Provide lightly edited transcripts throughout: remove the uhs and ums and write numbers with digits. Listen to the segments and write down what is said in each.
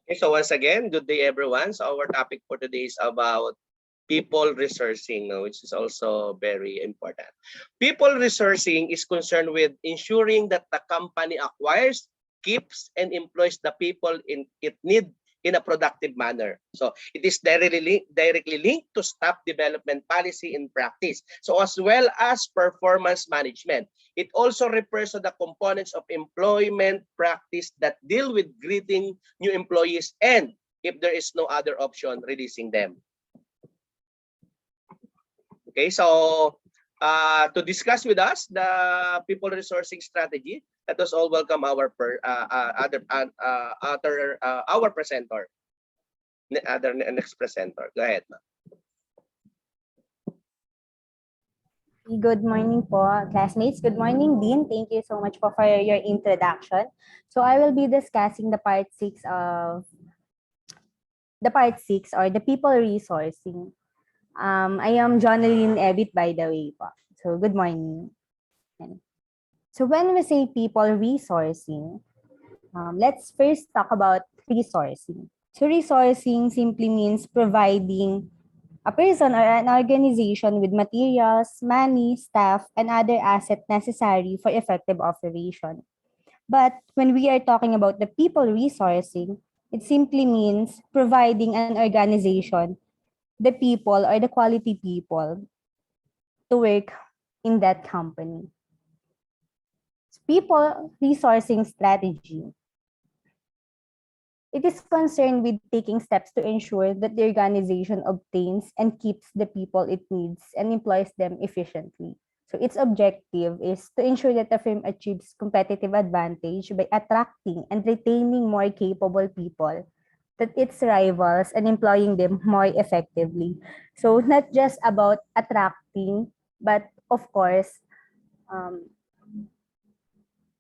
Okay, so once again, good day everyone. So our topic for today is about people resourcing, which is also very important. People resourcing is concerned with ensuring that the company acquires, keeps, and employs the people it need in a productive manner. So it is directly linked to staff development policy in practice. So as well as performance management. It also refers to the components of employment practice that deal with greeting new employees and, if there is no other option, releasing them. Okay, so to discuss with us the people resourcing strategy, let us all welcome our our presenter, next presenter. Go ahead, ma'am. Good morning po, classmates. Good morning, Dean. Thank you so much for your introduction. So I will be discussing the part 6 or the people resourcing. I am Jonaline Ebit, by the way po. So good morning. So when we say people resourcing, let's first talk about resourcing. So resourcing simply means providing a person or an organization with materials, money, staff, and other assets necessary for effective operation. But when we are talking about the people resourcing, it simply means providing an organization, the people or the quality people to work in that company. People resourcing strategy. It is concerned with taking steps to ensure that the organization obtains and keeps the people it needs and employs them efficiently. So its objective is to ensure that the firm achieves competitive advantage by attracting and retaining more capable people that its rivals and employing them more effectively. So not just about attracting, but of course, um,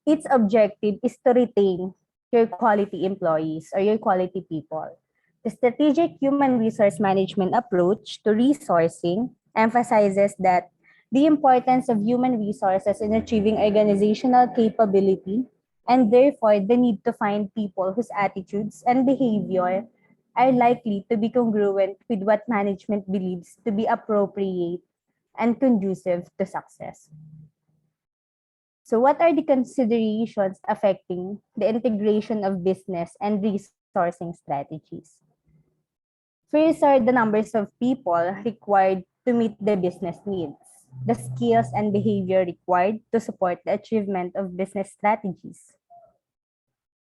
its objective is to retain your quality employees or your quality people. The strategic human resource management approach to resourcing emphasizes that the importance of human resources in achieving organizational capability and therefore the need to find people whose attitudes and behavior are likely to be congruent with what management believes to be appropriate and conducive to success. So what are the considerations affecting the integration of business and resourcing strategies? First are the numbers of people required to meet the business needs, the skills and behavior required to support the achievement of business strategies,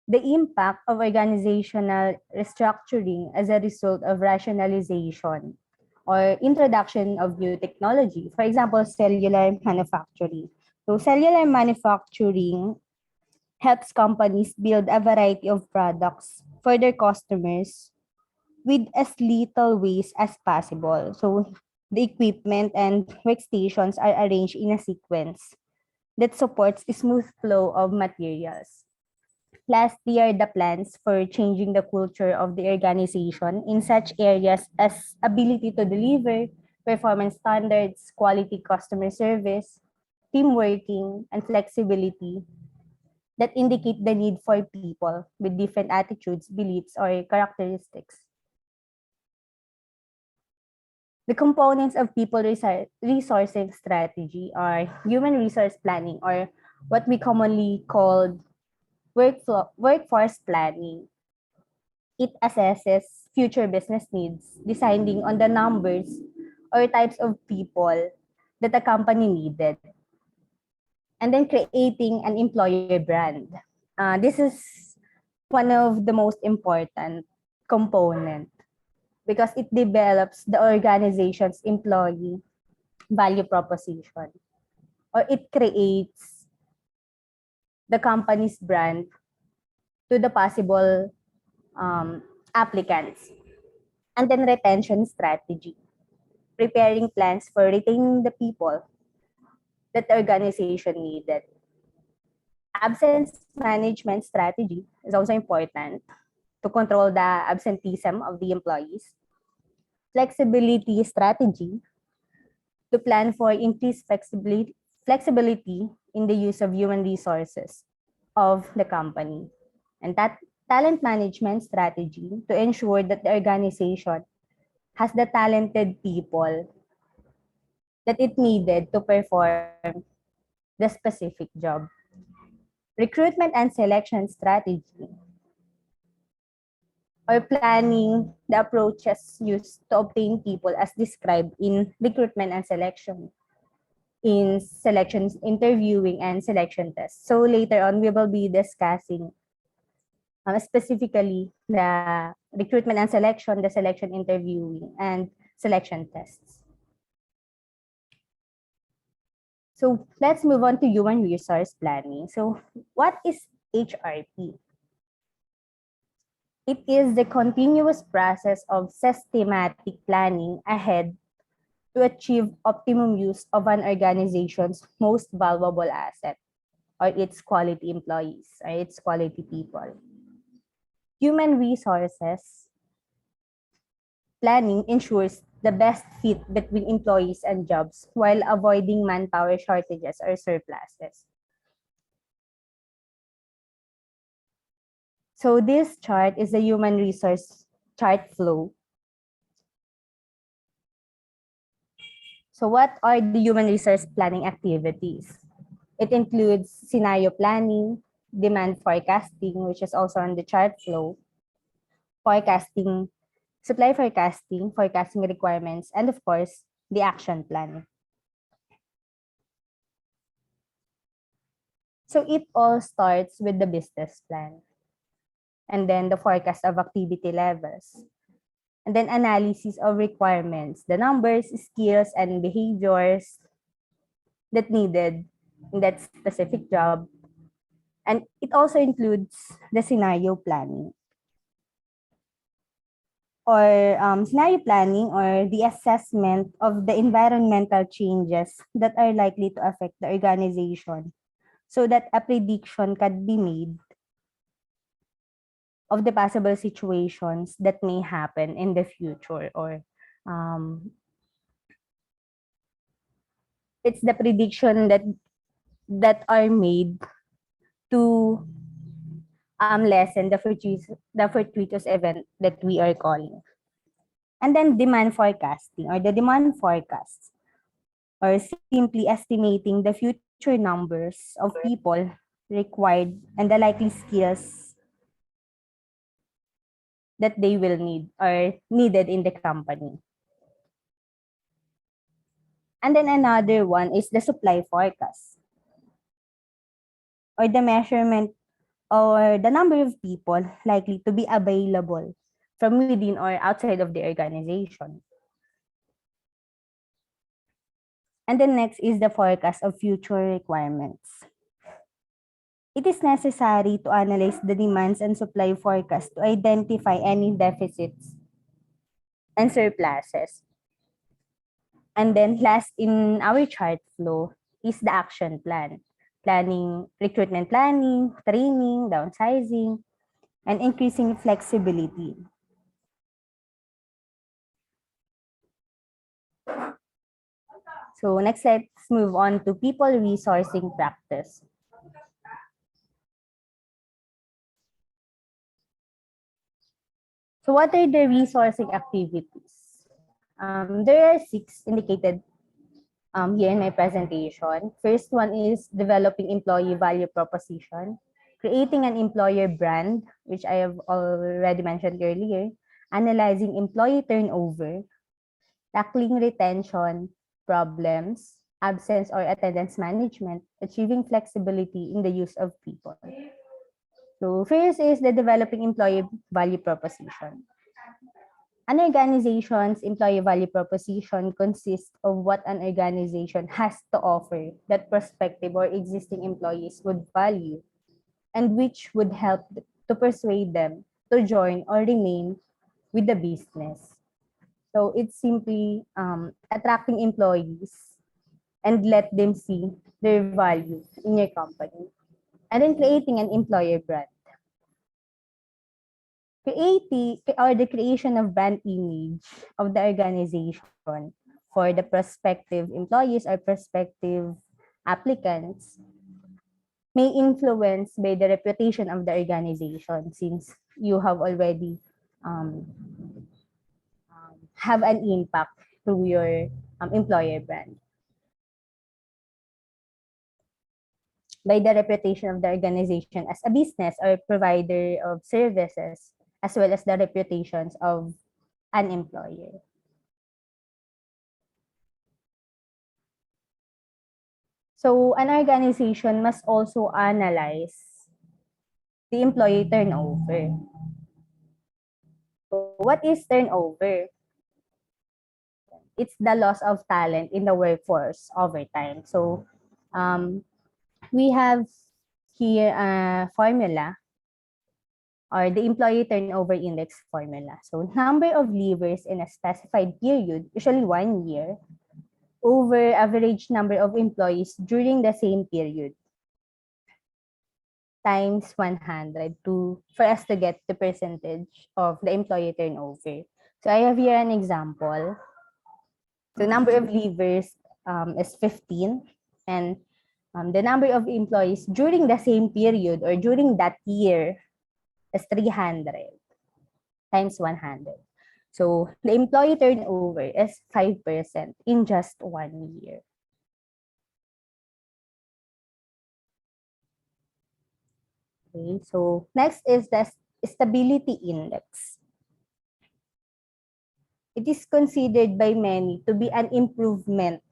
the impact of organizational restructuring as a result of rationalization or introduction of new technology, for example, cellular manufacturing. So cellular manufacturing helps companies build a variety of products for their customers with as little waste as possible. So the equipment and workstations are arranged in a sequence that supports a smooth flow of materials. Lastly are the plans for changing the culture of the organization in such areas as ability to deliver, performance standards, quality customer service, team working, and flexibility that indicate the need for people with different attitudes, beliefs, or characteristics. The components of people resourcing strategy are human resource planning, or what we commonly call workforce planning. It assesses future business needs, deciding on the numbers or types of people that a company needed, and then creating an employer brand. This is one of the most important component because it develops the organization's employee value proposition, or it creates the company's brand to the possible applicants. And then retention strategy, preparing plans for retaining the people that the organization needed. Absence management strategy is also important to control the absenteeism of the employees. Flexibility strategy to plan for increased flexibility in the use of human resources of the company. And talent management strategy to ensure that the organization has the talented people that it needed to perform the specific job. Recruitment and selection strategy, or planning the approaches used to obtain people as described in recruitment and selection, in selections, interviewing, and selection tests. So later on, we will be discussing specifically the recruitment and selection, the selection, interviewing, and selection tests. So let's move on to human resource planning. So what is HRP? It is the continuous process of systematic planning ahead to achieve optimum use of an organization's most valuable asset, or its quality employees, or its quality people. Human resources planning ensures the best fit between employees and jobs while avoiding manpower shortages or surpluses. So this chart is a human resource chart flow. So what are the human resource planning activities? It includes scenario planning, demand forecasting, which is also on the chart flow, forecasting, supply forecasting, forecasting requirements, and of course, the action plan. So it all starts with the business plan, and then the forecast of activity levels, and then analysis of requirements, the numbers, skills, and behaviors that needed in that specific job. And it also includes the scenario planning, or scenario planning, or the assessment of the environmental changes that are likely to affect the organization so that a prediction can be made of the possible situations that may happen in the future, or it's the prediction that are made to lessen the fortuitous event that we are calling. And then demand forecasting, or the demand forecasts, or simply estimating the future numbers of people required and the likely skills that they will need or needed in the company. And then another one is the supply forecast, or the measurement or the number of people likely to be available from within or outside of the organization. And then next is the forecast of future requirements. It is necessary to analyze the demands and supply forecast to identify any deficits and surpluses. And then last in our chart flow is the action plan. Planning, recruitment planning, training, downsizing, and increasing flexibility. So next, let's move on to people resourcing practice. So what are the resourcing activities? There are 6 indicated here in my presentation. First one is developing employee value proposition, creating an employer brand, which I have already mentioned earlier, analyzing employee turnover, tackling retention problems, absence or attendance management, achieving flexibility in the use of people. So first is the developing employee value proposition. An organization's employee value proposition consists of what an organization has to offer that prospective or existing employees would value, and which would help to persuade them to join or remain with the business. So it's simply attracting employees and let them see their value in your company. And then creating an employer brand. Creating or the creation of brand image of the organization for the prospective employees or prospective applicants may influence by the reputation of the organization, since you have already um, have an impact through your employer brand. By the reputation of the organization as a business or provider of services, as well as the reputations of an employer. So an organization must also analyze the employee turnover. So what is turnover? It's the loss of talent in the workforce over time. So we have here a formula, or the employee turnover index formula. So number of leavers in a specified period, usually 1 year, over average number of employees during the same period, times 100 for us to get the percentage of the employee turnover. So I have here an example. So number of leavers is 15, and the number of employees during the same period or during that year is 300 times 100. So the employee turnover is 5% in just 1 year. Okay, so next is the stability index. It is considered by many to be an improvement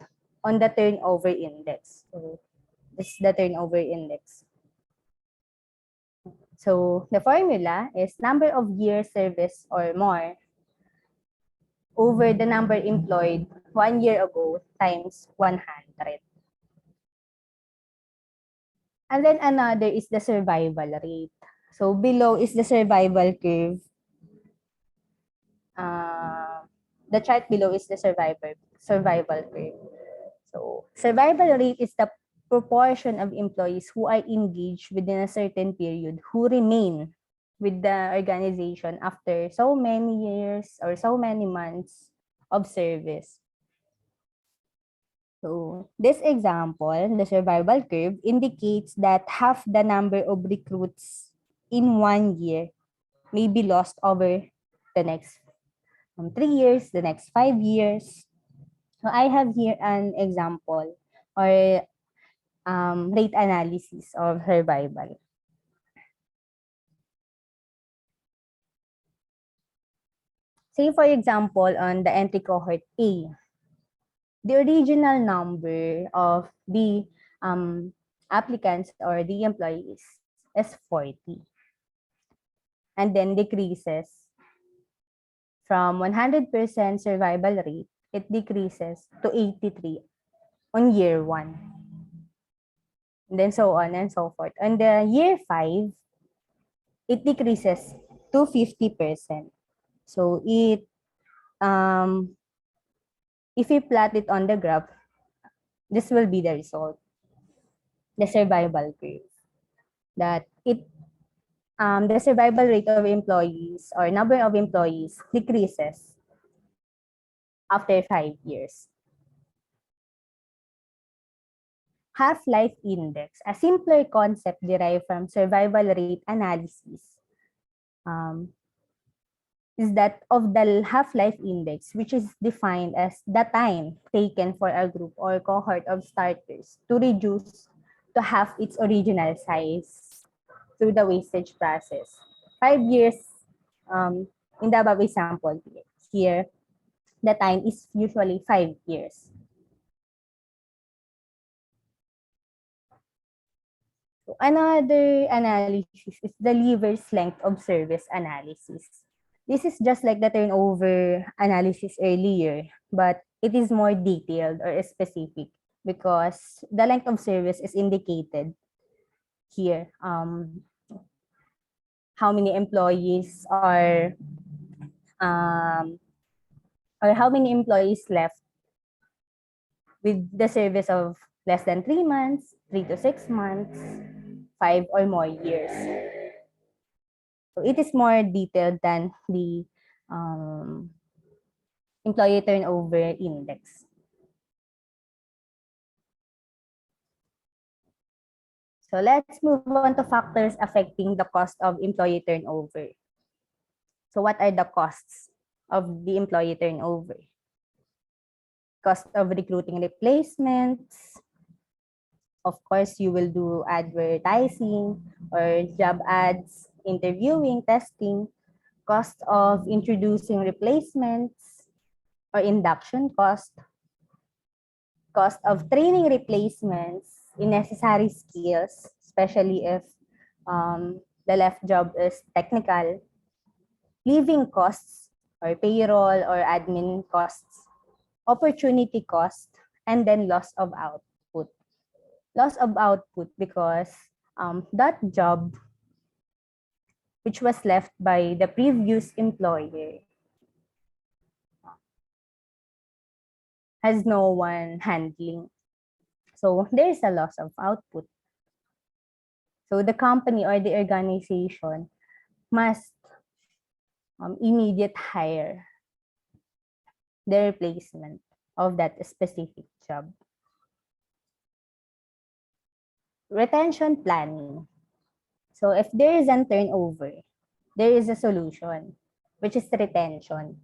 on the turnover index. So this is the turnover index. So the formula is number of years service or more over the number employed 1 year ago times 100. And then another is the survival rate. So below is the survival curve. The chart below is the survival curve. So survival rate is the proportion of employees who are engaged within a certain period who remain with the organization after so many years or so many months of service. So this example, the survival curve, indicates that half the number of recruits in 1 year may be lost over the next 3 years, the next 5 years. So I have here an example or rate analysis of survival. Say for example, on the entry cohort A, the original number of the applicants or the employees is 40, and then decreases from 100% survival rate, it decreases to 83 on year 1. And then so on and so forth. On the year 5, it decreases to 50%. So if you plot it on the graph, this will be the result, the survival curve. That the survival rate of employees or number of employees decreases after 5 years. Half-life index, a simpler concept derived from survival rate analysis, is that of the half-life index, which is defined as the time taken for a group or cohort of starters to reduce to half its original size through the wastage process. 5 years, in the above example here, the time is usually 5 years. So another analysis is the lever's length of service analysis. This is just like the turnover analysis earlier, but it is more detailed or specific because the length of service is indicated here. How many employees are or how many employees left with the service of less than 3 months, 3 to 6 months, 5 or more years. So it is more detailed than the employee turnover index. So let's move on to factors affecting the cost of employee turnover. So what are the costs of the employee turnover? Cost of recruiting replacements. Of course, you will do advertising or job ads, interviewing, testing. Cost of introducing replacements or induction cost. Cost of training replacements in necessary skills, especially if the left job is technical. Living costs or payroll or admin costs, opportunity cost, and then loss of output. Loss of output because that job which was left by the previous employer has no one handling. So there is a loss of output. So the company or the organization must immediate hire the replacement of that specific job. Retention planning. So if there is a turnover, there is a solution, which is retention.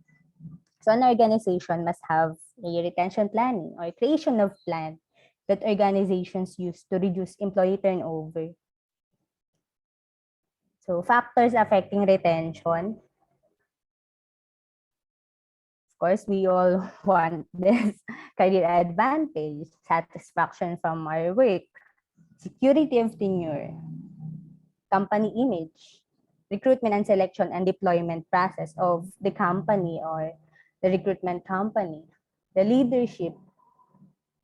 So an organization must have a retention planning or creation of plan that organizations use to reduce employee turnover. So factors affecting retention. Of course, we all want this career advantage, satisfaction from our work, security of tenure, company image, recruitment and selection and deployment process of the company or the recruitment company, the leadership,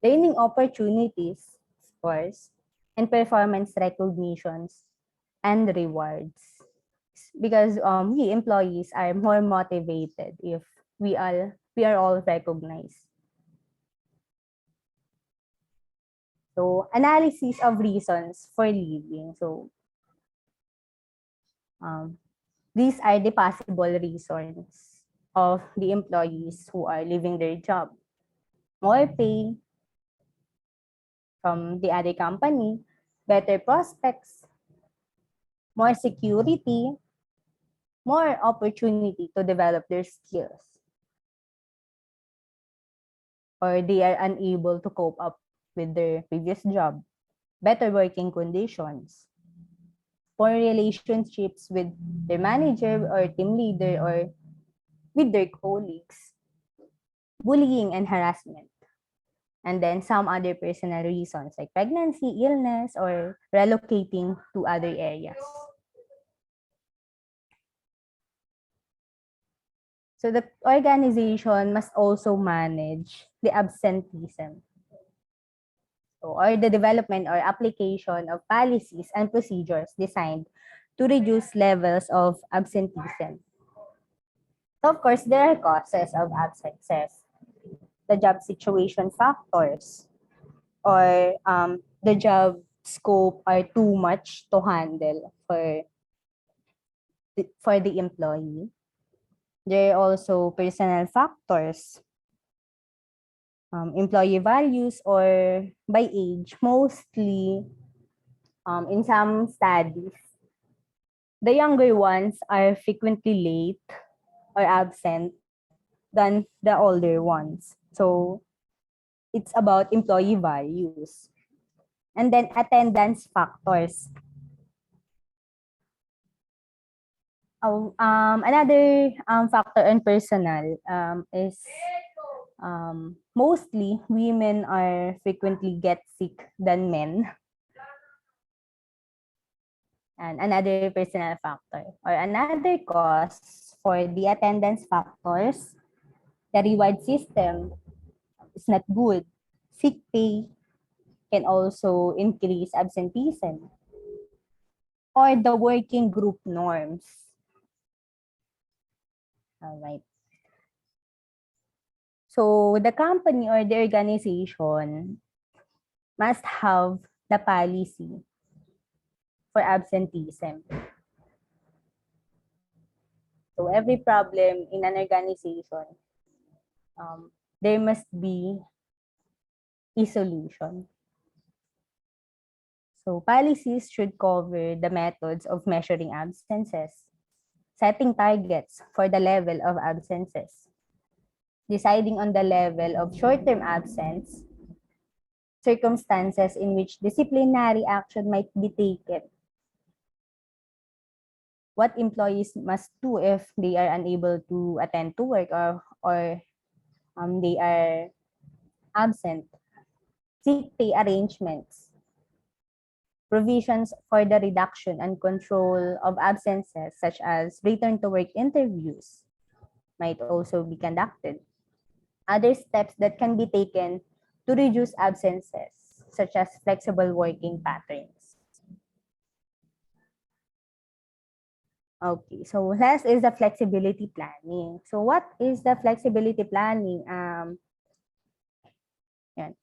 learning opportunities, of course, and performance recognitions and rewards. Because we employees are more motivated if we are all recognized. So analysis of reasons for leaving. So these are the possible reasons of the employees who are leaving their job. More pay from the other company, better prospects, more security, more opportunity to develop their skills, or they are unable to cope up with their previous job, better working conditions, poor relationships with their manager or team leader or with their colleagues, bullying and harassment, and then some other personal reasons like pregnancy, illness, or relocating to other areas. So the organization must also manage the absenteeism, or the development or application of policies and procedures designed to reduce levels of absenteeism. So of course, there are causes of absences, the job situation factors, or the job scope are too much to handle for the employee. There are also personal factors, employee values, or by age. Mostly, in some studies, the younger ones are frequently late or absent than the older ones. So it's about employee values. And then attendance factors. Another factor in personal is mostly women are frequently get sick than men. And another personal factor or another cause for the attendance factors, the reward system is not good. Sick pay can also increase absenteeism, or the working group norms. All right. So the company or the organization must have the policy for absenteeism. So every problem in an organization, there must be a solution. So policies should cover the methods of measuring absences, setting targets for the level of absences, deciding on the level of short-term absence, circumstances in which disciplinary action might be taken, what employees must do if they are unable to attend to work or they are absent, sick pay arrangements, provisions for the reduction and control of absences such as return to work interviews might also be conducted. Other steps that can be taken to reduce absences such as flexible working patterns. Okay, so last is the flexibility planning. So what is the flexibility planning?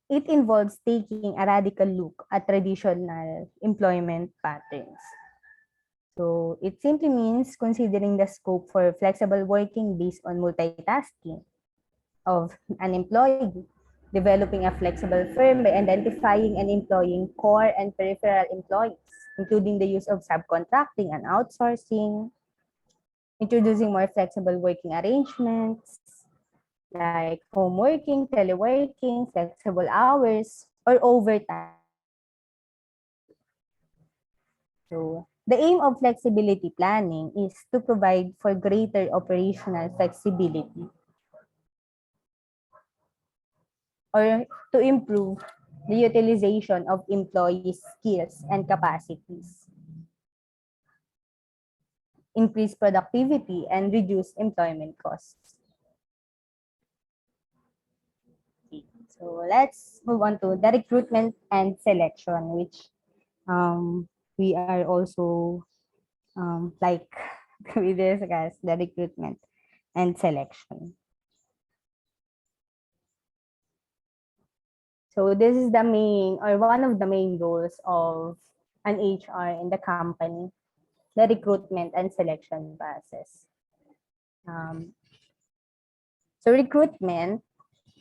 It involves taking a radical look at traditional employment patterns. So it simply means considering the scope for flexible working based on multitasking of an employee, developing a flexible firm by identifying and employing core and peripheral employees, including the use of subcontracting and outsourcing, introducing more flexible working arrangements like home working, teleworking, flexible hours, or overtime. So the aim of flexibility planning is to provide for greater operational flexibility or to improve the utilization of employees' skills and capacities, increase productivity, and reduce employment costs. Okay. So let's move on to the recruitment and selection, which we are also like we discuss the recruitment and selection. So this is the main or one of the main goals of an HR in the company, the recruitment and selection process. So recruitment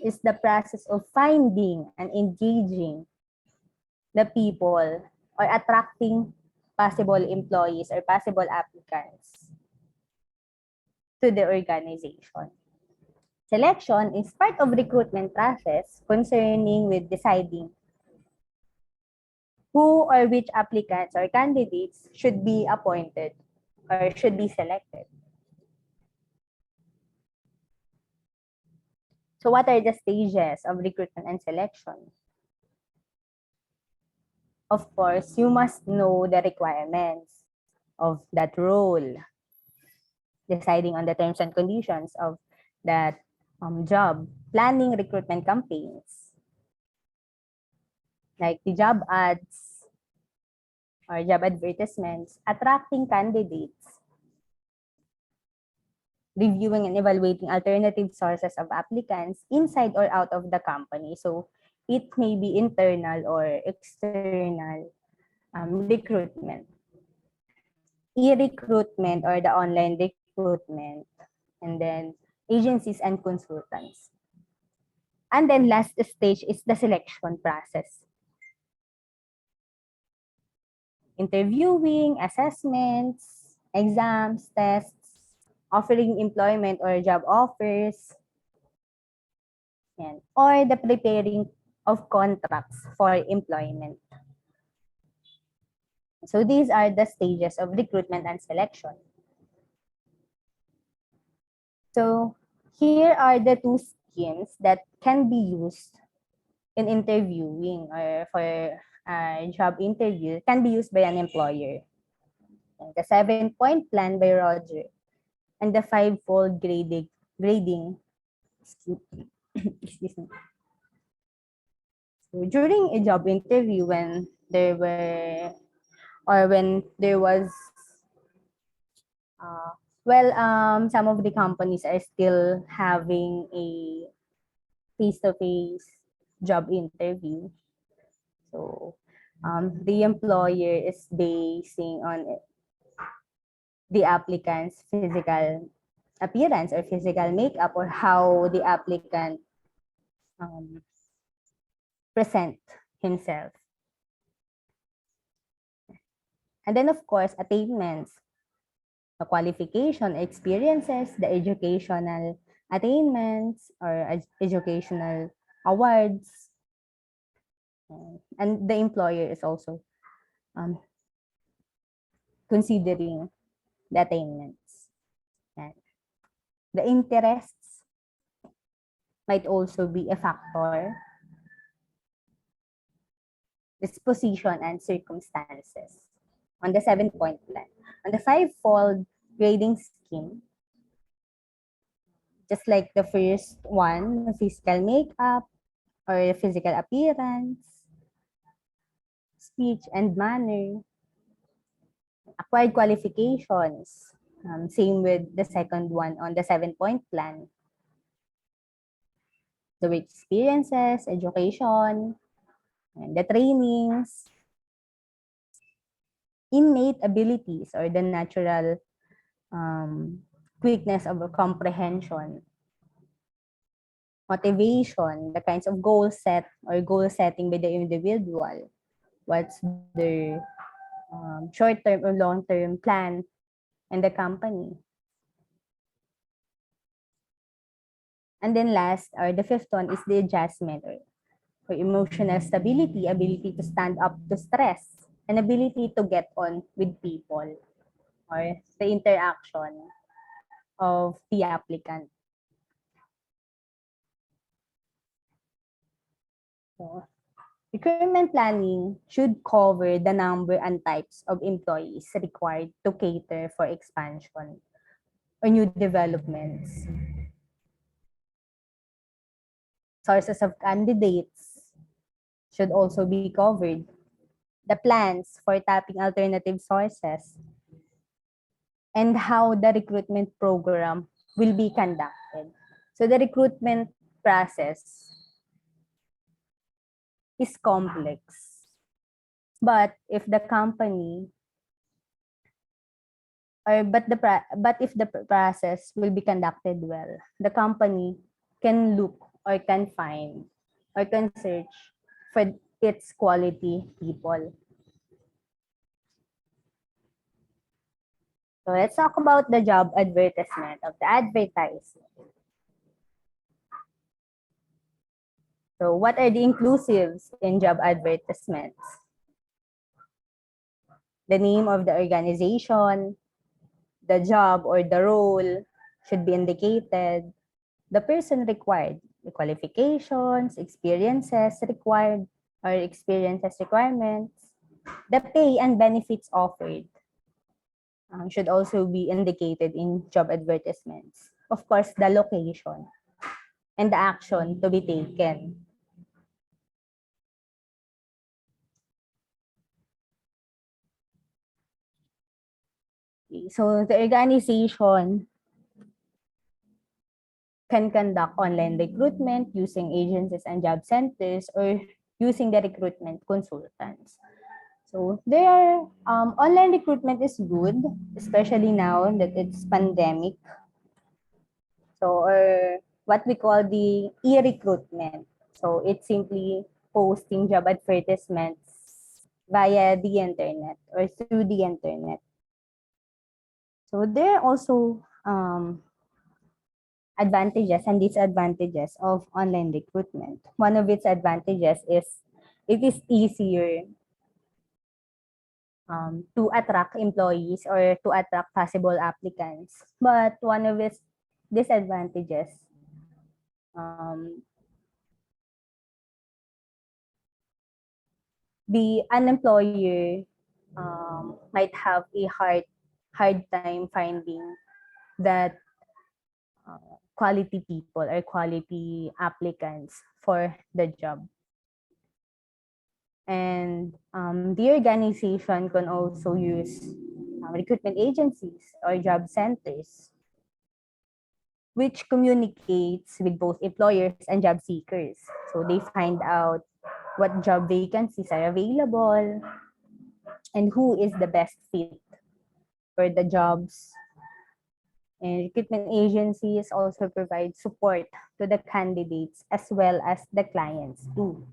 is the process of finding and engaging the people or attracting possible employees or possible applicants to the organization. Selection is part of recruitment process concerning with deciding who or which applicants or candidates should be appointed or should be selected. So what are the stages of recruitment and selection? Of course, you must know the requirements of that role, deciding on the terms and conditions of that job, planning recruitment campaigns, like the job ads or job advertisements, attracting candidates, reviewing and evaluating alternative sources of applicants inside or out of the company. So it may be internal or external recruitment, e-recruitment or the online recruitment, and then agencies and consultants. And then last stage is the selection process. Interviewing, assessments, exams, tests, offering employment or job offers, or the preparing of contracts for employment. So these are the stages of recruitment and selection. So here are the two schemes that can be used in interviewing or for a job interview, can be used by an employer. The 7-point plan by Roger and the 5-fold grading scheme. Excuse me. So during a job interview, when there was some of the companies are still having a face-to-face job interview. So the employer is basing on the applicant's physical appearance or physical makeup or how the applicant present himself. And then, of course, attainments, the qualification, experiences, the educational attainments or educational awards. And the employer is also um, considering the attainments. And the interests might also be a factor. Disposition and circumstances on the 7-point plan. On the 5-fold grading scheme, just like the first one, physical makeup or physical appearance, speech and manner, acquired qualifications, same with the second one on the 7-point plan. The work experiences, education, and the trainings, innate abilities or the natural quickness of comprehension, motivation, the kinds of goal set or goal setting by the individual, what's their short-term or long-term plan in the company. And then last, or the 5th one is the adjustment or emotional stability, ability to stand up to stress, and ability to get on with people or the interaction of the applicant. So, recruitment planning should cover the number and types of employees required to cater for expansion or new developments. Sources of candidates should also be covered. The plans for tapping alternative sources and how the recruitment program will be conducted. So the recruitment process is complex. But if the company but if the process will be conducted well, the company can look or can find or can search for its quality people. So let's talk about the job advertisement of the advertisement. So what are the inclusives in job advertisements? The name of the organization, the job or the role should be indicated, the person required, the qualifications, experiences required or experiences requirements, the pay and benefits offered should also be indicated in job advertisements. Of course, the location and the action to be taken. So the organization can conduct online recruitment using agencies and job centers or using the recruitment consultants. So there, online recruitment is good, especially now that it's pandemic. So, or what we call the e-recruitment. So it's simply posting job advertisements via the internet or through the internet. So there are also advantages and disadvantages of online recruitment. One of its advantages is it is easier to attract employees or to attract possible applicants. But one of its disadvantages, the unemployer might have a hard time finding that quality people or quality applicants for the job. And the organization can also use recruitment agencies or job centers, which communicates with both employers and job seekers. So they find out what job vacancies are available and who is the best fit for the jobs. And recruitment agencies also provide support to the candidates as well as the clients too.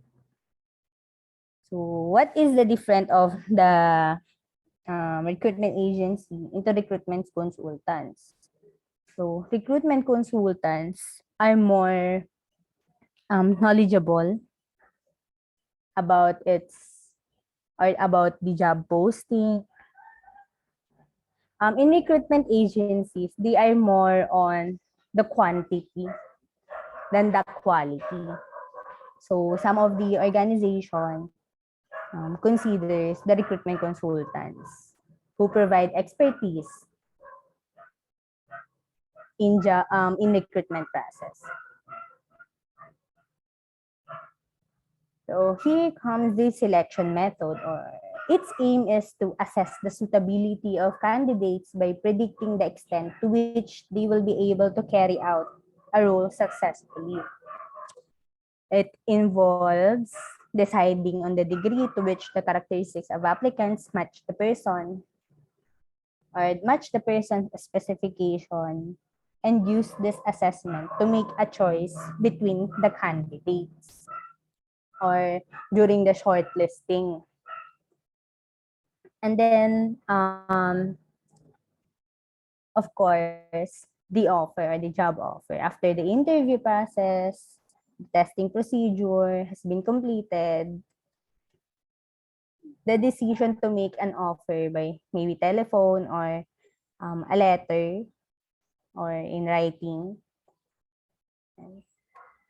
So what is the difference of the recruitment agency into recruitment consultants. So recruitment consultants are more knowledgeable about about the job posting. In recruitment agencies, they are more on the quantity than the quality. So some of the organization considers the recruitment consultants who provide expertise in recruitment process. So here comes the selection method, or its aim is to assess the suitability of candidates by predicting the extent to which they will be able to carry out a role successfully. It involves deciding on the degree to which the characteristics of applicants match the person or match the person's specification, and use this assessment to make a choice between the candidates or during the shortlisting. And then, of course, the offer or the job offer. After the interview process, the testing procedure has been completed, the decision to make an offer by maybe telephone or a letter or in writing.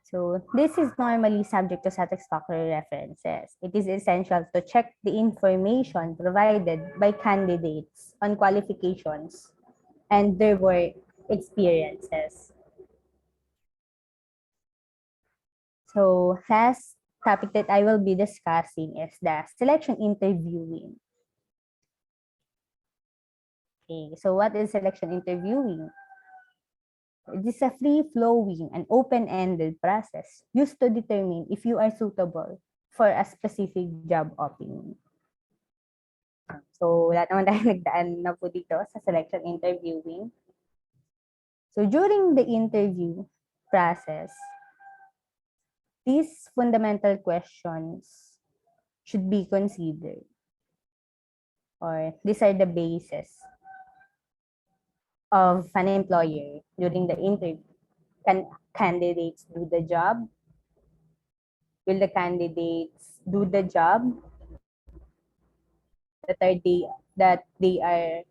So this is normally subject to satisfactory references. It is essential to check the information provided by candidates on qualifications and their work experiences. So last topic that I will be discussing is the selection interviewing. Okay, so what is selection interviewing? It is a free-flowing and open-ended process used to determine if you are suitable for a specific job opening. So, wala naman tayo nagdaan na po dito sa selection interviewing. So, during the interview process, these fundamental questions should be considered, or these are the basis of an employer during the interview. Can candidates do the job? Will the candidates do the job that they are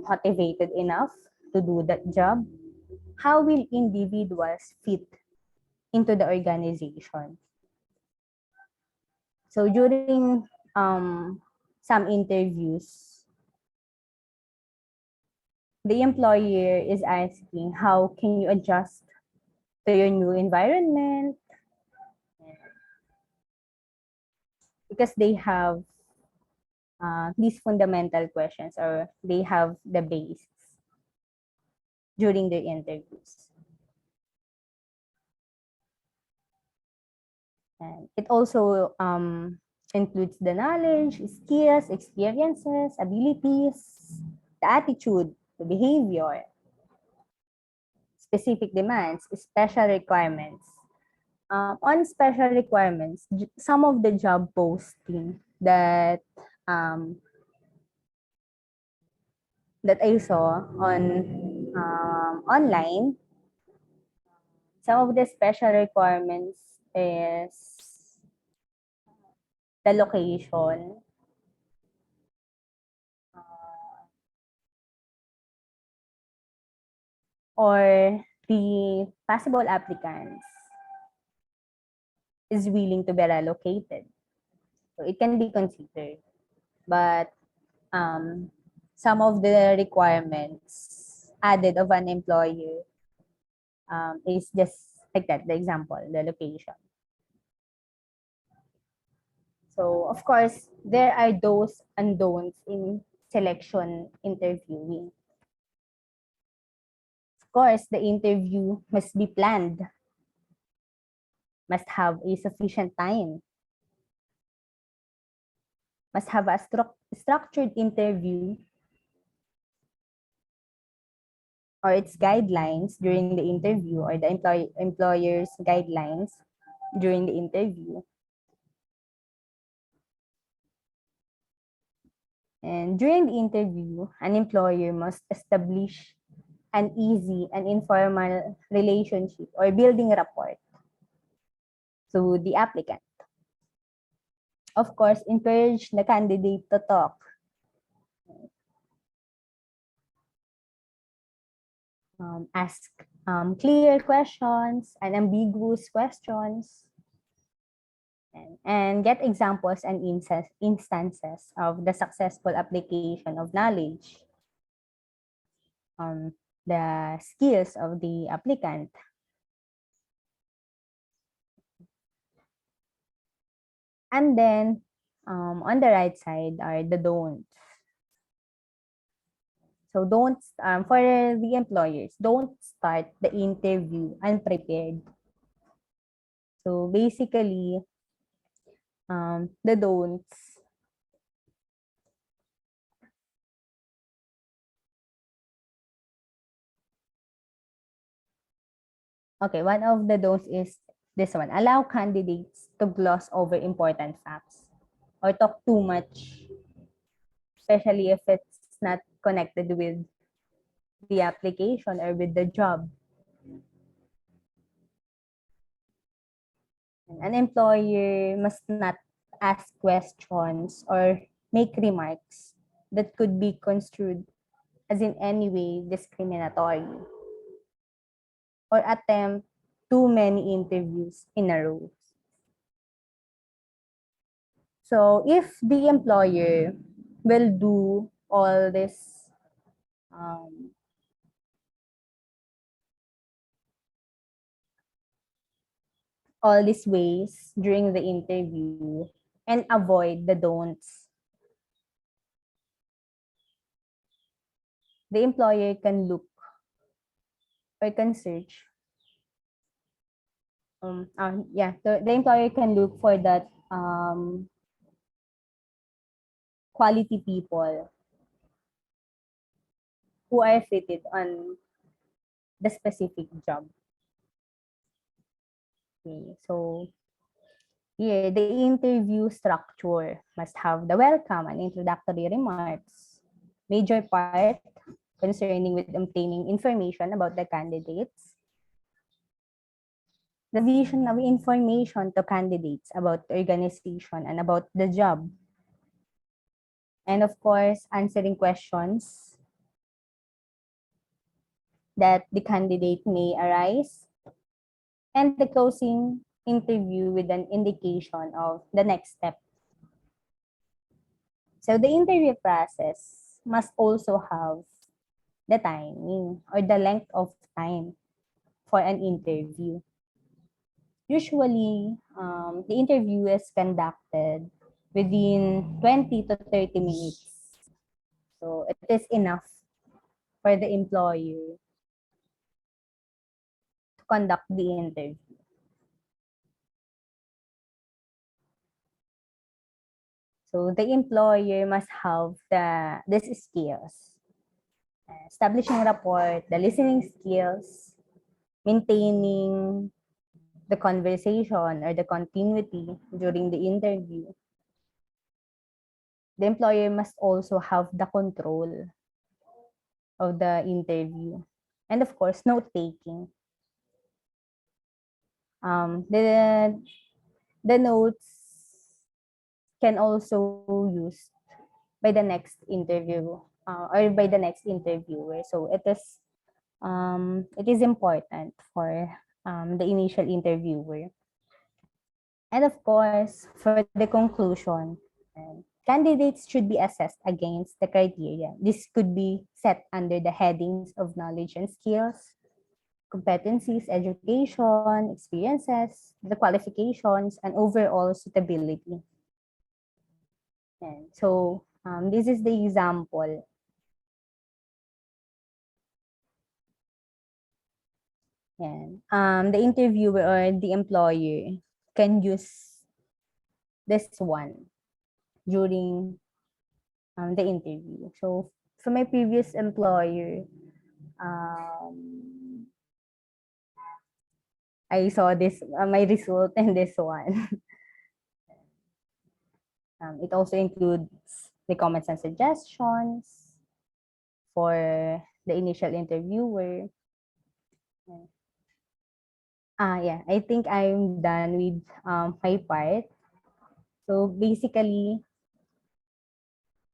motivated enough to do that job? How will individuals fit into the organization? So during some interviews, the employer is asking how can you adjust to your new environment, because they have these fundamental questions, or they have the basics during their interviews. And it also includes the knowledge, skills, experiences, abilities, the attitude, the behavior, specific demands, special requirements. On special requirements, some of the job posting that that I saw on online, some of the special requirements is the location, or the possible applicants is willing to be relocated. So it can be considered. But some of the requirements added of an employer is just like that, the example, the location. So of course, there are do's and don'ts in selection interviewing. Of course, the interview must be planned, must have a sufficient time, must have a structured interview or its guidelines during the interview, or the employer's guidelines during the interview. And during the interview, an employer must establish an easy and informal relationship or building rapport to the applicant. Of course, encourage the candidate to talk. Ask clear questions and ambiguous questions, and get examples and instances of the successful application of knowledge, the skills of the applicant. And then on the right side are the don'ts. So don't, for the employers, don't start the interview unprepared. So basically, the don'ts. Okay, one of the don'ts is this one. Allow candidates to gloss over important facts or talk too much, especially if it's not connected with the application or with the job. An employer must not ask questions or make remarks that could be construed as in any way discriminatory or attempt too many interviews in a row. So if the employer will do um, all these ways during the interview and avoid the don'ts, the employer can look or can search. The employer can look for that quality people who are fitted on the specific job. Okay, so here, the interview structure must have the welcome and introductory remarks, major part concerning with obtaining information about the candidates, the vision of information to candidates about the organization and about the job, and of course, answering questions that the candidate may arise, and the closing interview with an indication of the next step. So the interview process must also have the timing or the length of time for an interview. Usually, the interview is conducted within 20 to 30 minutes. So it is enough for the employer to conduct the interview. So the employer must have these skills: establishing rapport, the listening skills, maintaining the conversation or the continuity during the interview. The employer must also have the control of the interview. And of course, note taking. The notes can also use by the next interview or by the next interviewer. So it is important for the initial interviewer. And of course, for the conclusion, candidates should be assessed against the criteria. This could be set under the headings of knowledge and skills, competencies, education, experiences, the qualifications, and overall suitability. And so this is the example. And the interviewer or the employer can use this one during the interview. So for my previous employer, I saw this my result in this one. It also includes the comments and suggestions for the initial interviewer. Yeah, I think I'm done with my part. So basically,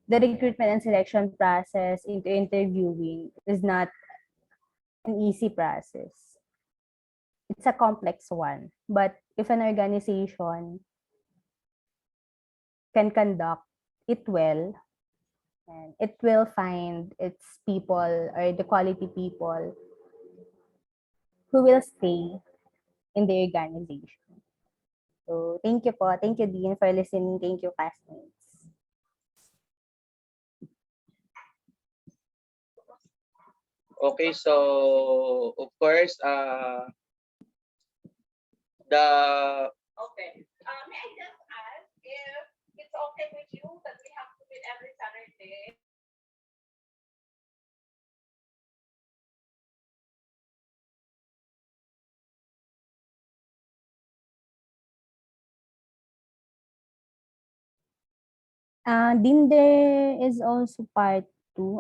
the recruitment and selection process into interviewing is not an easy process. It's a complex one. But if an organization can conduct it well, and it will find its people or the quality people who will stay in the organization. So thank you po. Thank you, Dean, for listening. Thank you, classmates. Okay, so of course, the Okay. May I just ask if it's okay with you that we have to meet every Saturday? Then there is also part two.